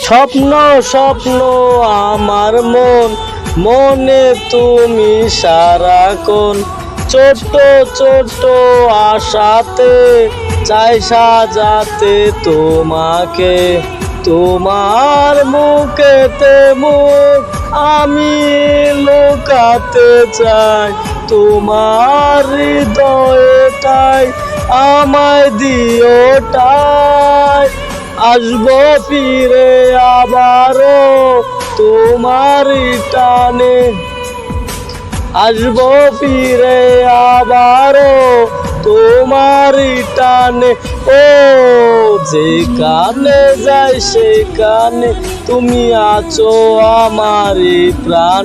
স্বপ্ন স্বপ্ন আমার মন, মনে তুমি সারাক্ষণ। ছোট্ট ছোট্ট আশাতে চাই সাজাতে তোমাকে। তোমার মুখেতে মুখ আমি লুকাতে চাই, তোমার হৃদয়টাই আমায় দিওটাই। আসবো ফিরে আবারও তোমারই টানে, আসবো ফিরে আবারও তোমারই টানে। ও যেখানে যাই সেখানে তুমি আছো আমারই প্রাণ।